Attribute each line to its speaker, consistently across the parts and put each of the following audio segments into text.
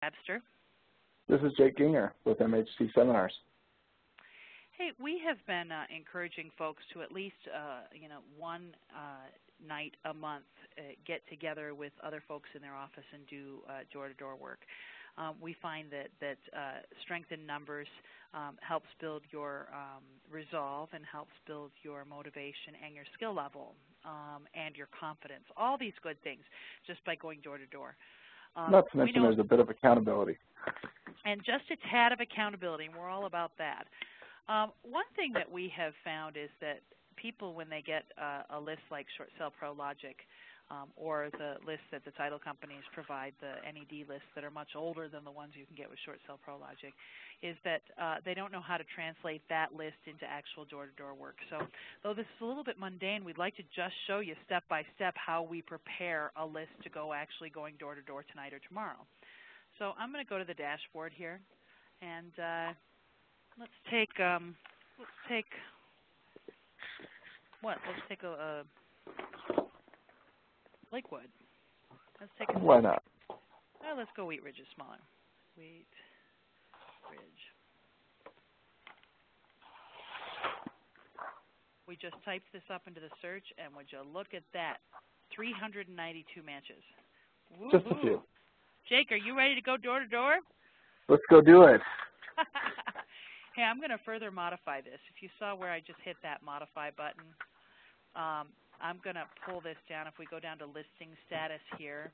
Speaker 1: Webster.
Speaker 2: This is Jake Ginger with MHT Seminars.
Speaker 1: Hey, we have been encouraging folks to at least, one night a month get together with other folks in their office and do door-to-door work. We find that strength in numbers helps build your resolve and helps build your motivation and your skill level and your confidence. All these good things just by going door-to-door.
Speaker 2: Not to mention there's a bit of accountability.
Speaker 1: And just a tad of accountability, and we're all about that. One thing that we have found is that people, when they get a list like Short Sale Pro Logic or the list that the title companies provide, the NED lists that are much older than the ones you can get with Short Sale Pro Logic, is that they don't know how to translate that list into actual door-to-door work. So though this is a little bit mundane, we'd like to just show you step by step how we prepare a list to go actually going door-to-door tonight or tomorrow. So I'm going to go to the dashboard here, and let's take a Lakewood. Let's take a
Speaker 2: Why not?
Speaker 1: Let's go Wheat Ridge is smaller. Wheat Ridge. We just typed this up into the search, and would you look at that? 392 matches.
Speaker 2: Just a few.
Speaker 1: Jake, are you ready to go door to door?
Speaker 2: Let's go do it.
Speaker 1: Hey, I'm going to further modify this. If you saw where I just hit that modify button, I'm going to pull this down. If we go down to listing status here,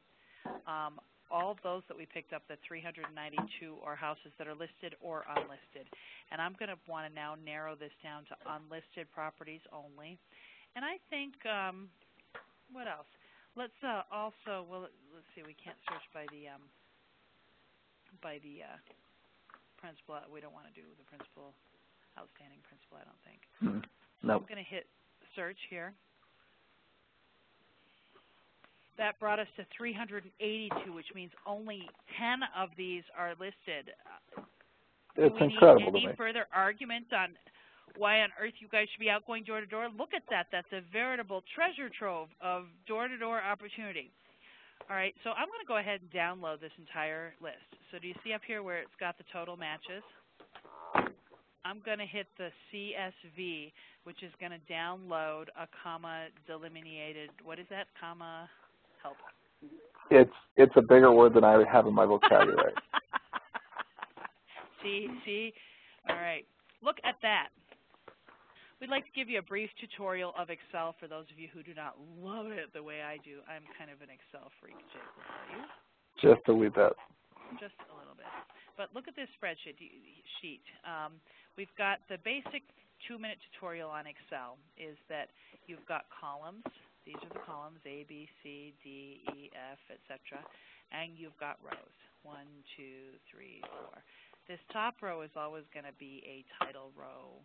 Speaker 1: all of those that we picked up, the 392, are houses that are listed or unlisted. And I'm going to want to now narrow this down to unlisted properties only. And I think, what else? Let's also, well, let's see, we can't search by the principal. We don't want to do the principal, outstanding principal, I don't think.
Speaker 2: No.
Speaker 1: I'm going to hit search here. That brought us to 382, which means only 10 of these are listed.
Speaker 2: It's
Speaker 1: Do we
Speaker 2: incredible
Speaker 1: need
Speaker 2: to me.
Speaker 1: any further argument on why on earth you guys should be out going door to door? Look at that. That's a veritable treasure trove of door-to-door opportunity. All right, so I'm going to go ahead and download this entire list. So do you see up here where it's got the total matches? I'm going to hit the CSV, which is going to download a comma delimited, what is that? Comma, help.
Speaker 2: It's a bigger word than I have in my vocabulary.
Speaker 1: See? All right, look at that. We'd like to give you a brief tutorial of Excel for those of you who do not love it the way I do. I'm kind of an Excel freak, Jake, will tell you.
Speaker 2: Just a wee bit.
Speaker 1: Just a little bit. But look at this spreadsheet sheet. We've got the basic 2-minute tutorial on Excel is that you've got columns. These are the columns, A, B, C, D, E, F, etc. And you've got rows, 1, 2, 3, 4. This top row is always going to be a title row,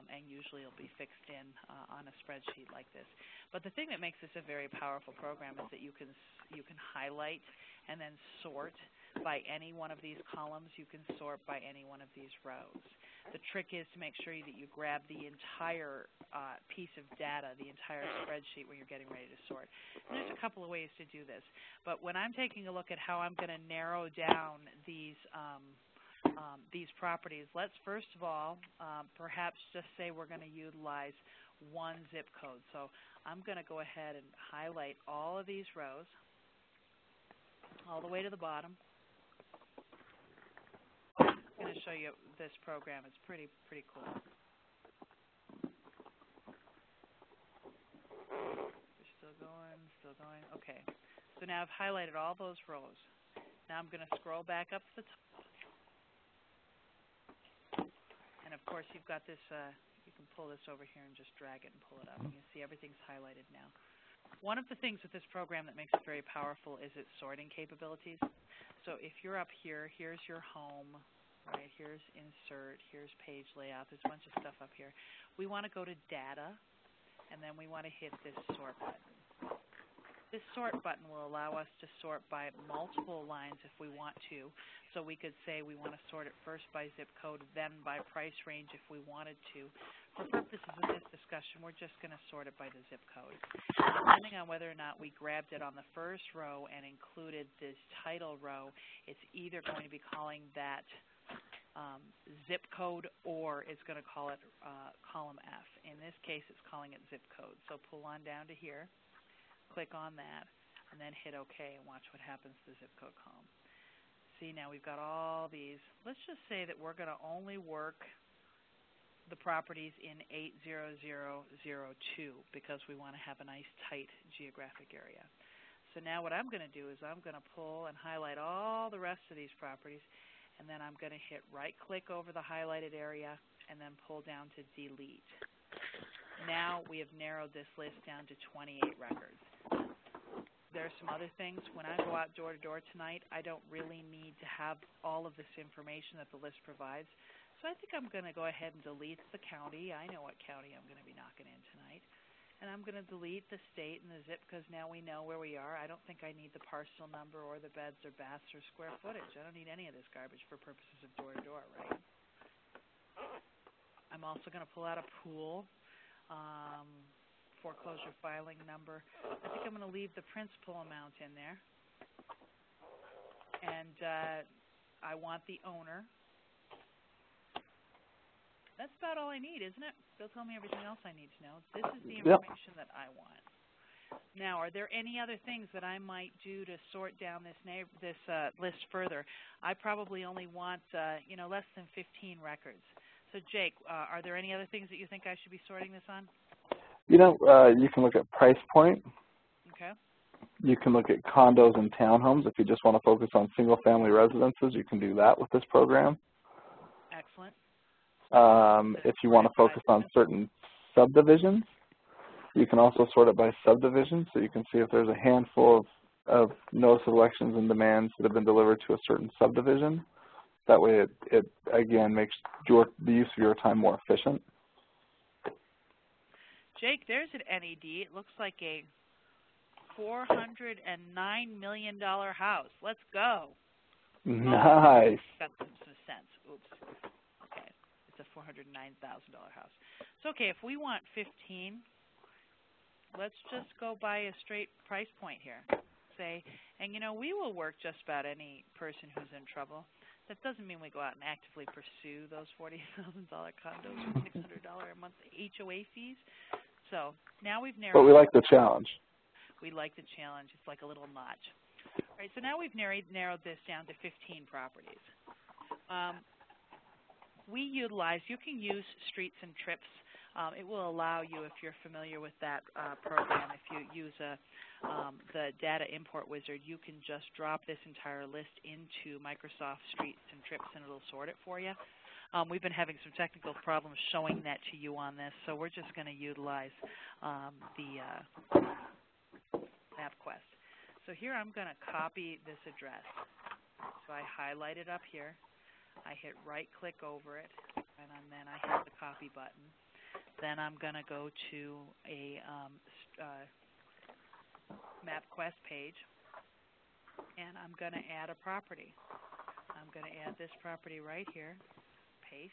Speaker 1: and usually it'll be fixed in on a spreadsheet like this. But the thing that makes this a very powerful program is that you can highlight and then sort by any one of these columns. You can sort by any one of these rows. The trick is to make sure that you grab the entire piece of data, the entire spreadsheet when you're getting ready to sort. And there's a couple of ways to do this. But when I'm taking a look at how I'm going to narrow down these properties, let's first of all perhaps just say we're going to utilize one zip code. So I'm going to go ahead and highlight all of these rows all the way to the bottom. I'm going to show you this program. It's pretty cool. We're still going. Okay. So now I've highlighted all those rows. Now I'm going to scroll back up to the top. And of course, you've got this, you can pull this over here and just drag it and pull it up. And you see everything's highlighted now. One of the things with this program that makes it very powerful is its sorting capabilities. So if you're up here, here's your home, right? Here's insert, here's page layout. There's a bunch of stuff up here. We want to go to data, and then we want to hit this sort button. This sort button will allow us to sort by multiple lines if we want to. So we could say we want to sort it first by zip code, then by price range if we wanted to. for purposes of this discussion, we're just going to sort it by the zip code. Depending on whether or not we grabbed it on the first row and included this title row, it's either going to be calling that zip code, or it's going to call it column F. In this case, it's calling it zip code. So pull on down to here, click on that, and then hit OK and watch what happens to the zip code column. See, now we've got all these. Let's just say that we're going to only work the properties in 80002 because we want to have a nice tight geographic area. So now what I'm going to do is I'm going to pull and highlight all the rest of these properties, and then I'm going to hit right-click over the highlighted area and then pull down to delete. Now we have narrowed this list down to 28 records. There are some other things. When I go out door-to-door tonight, I don't really need to have all of this information that the list provides. So I think I'm going to go ahead and delete the county. I know what county I'm going to be knocking in tonight. And I'm going to delete the state and the zip because now we know where we are. I don't think I need the parcel number or the beds or baths or square footage. I don't need any of this garbage for purposes of door-to-door, right? I'm also going to pull out a pool, foreclosure filing number. I think I'm going to leave the principal amount in there. And I want the owner. That's about all I need, isn't it? They'll tell me everything else I need to know. This is the information that I want. Now, are there any other things that I might do to sort down this list further? I probably only want less than 15 records. So, Jake, are there any other things that you think I should be sorting this on?
Speaker 2: You can look at price point.
Speaker 1: Okay.
Speaker 2: You can look at condos and townhomes. If you just want to focus on single-family residences, you can do that with this program.
Speaker 1: Excellent.
Speaker 2: If you want to focus on certain subdivisions, you can also sort it by subdivision, so you can see if there's a handful of notice of elections and demands that have been delivered to a certain subdivision. That way it again, makes the use of your time more efficient.
Speaker 1: Jake, there's an NED. It looks like a $409 million house. Let's go.
Speaker 2: Nice.
Speaker 1: Got some sense. Oops. Okay. It's a $409,000 house. So, okay, if we want 15, let's just go by a straight price point here. Say, and we will work just about any person who's in trouble. That doesn't mean we go out and actively pursue those $40,000 condos with $600 a month HOA fees. So now we've narrowed.
Speaker 2: But we like the challenge.
Speaker 1: We like the challenge. It's like a little notch. All right, so now we've narrowed this down to 15 properties. You can use Streets and Trips. It will allow you, if you're familiar with that program, if you use the data import wizard, you can just drop this entire list into Microsoft Streets and Trips, and it'll sort it for you. We've been having some technical problems showing that to you on this, so we're just going to utilize the MapQuest. So here I'm going to copy this address. So I highlight it up here. I hit right-click over it, and then I hit the copy button. Then I'm going to go to a MapQuest page, and I'm going to add a property. I'm going to add this property right here. Paste.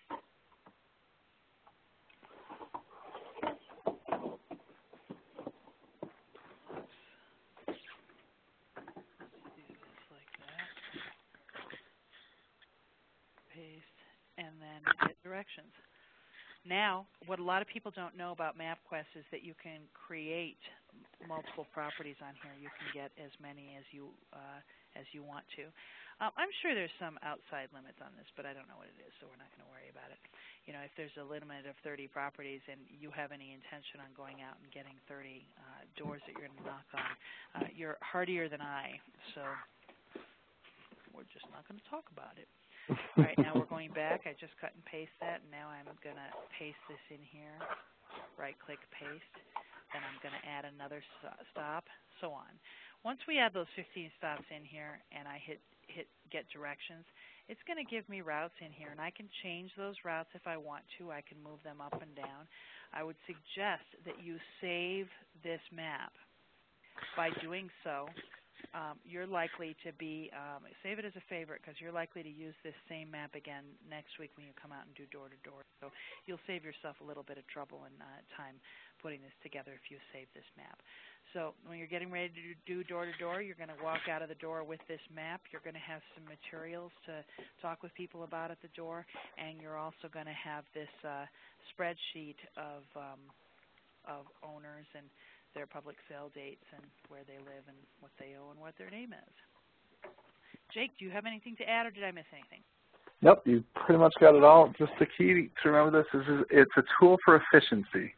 Speaker 1: Paste, and then hit directions. Now, what a lot of people don't know about MapQuest is that you can create multiple properties on here. You can get as many as you want to. I'm sure there's some outside limits on this, but I don't know what it is, so we're not going to worry about it. If there's a limit of 30 properties and you have any intention on going out and getting 30 doors that you're going to knock on, you're hardier than I, so we're just not going to talk about it. All right, now we're going back. I just cut and paste that, and now I'm going to paste this in here. Right-click, paste. Then I'm going to add another stop, so on. Once we add those 15 stops in here and I hit get directions, it's going to give me routes in here, and I can change those routes if I want to. I can move them up and down. I would suggest that you save this map. By doing so, you're likely to be, save it as a favorite because you're likely to use this same map again next week when you come out and do door-to-door. So you'll save yourself a little bit of trouble and time putting this together if you save this map. So when you're getting ready to do door-to-door, you're going to walk out of the door with this map. You're going to have some materials to talk with people about at the door, and you're also going to have this spreadsheet of owners and their public sale dates and where they live and what they owe and what their name is. Jake, do you have anything to add, or did I miss anything?
Speaker 2: Nope, you pretty much got it all. Just the key to remember this is it's a tool for efficiency.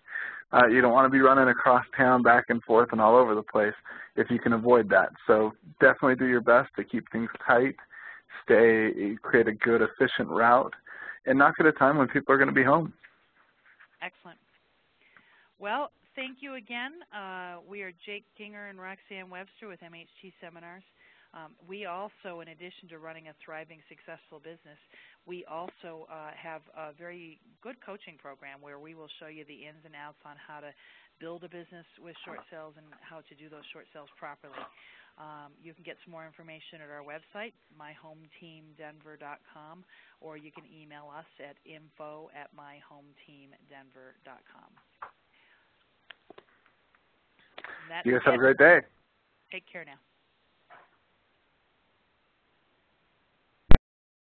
Speaker 2: You don't want to be running across town back and forth and all over the place if you can avoid that. So definitely do your best to keep things tight, create a good, efficient route, and knock at a time when people are going to be home. Excellent.
Speaker 1: Well, thank you again. We are Jake Ginger and Roxanne Webster with MHT Seminars. We also, in addition to running a thriving, successful business, we also have a very good coaching program where we will show you the ins and outs on how to build a business with short sales and how to do those short sales properly. You can get some more information at our website, myhometeamdenver.com, or you can email us at info@myhometeamdenver.com.
Speaker 2: You guys have a great day.
Speaker 1: Take care now.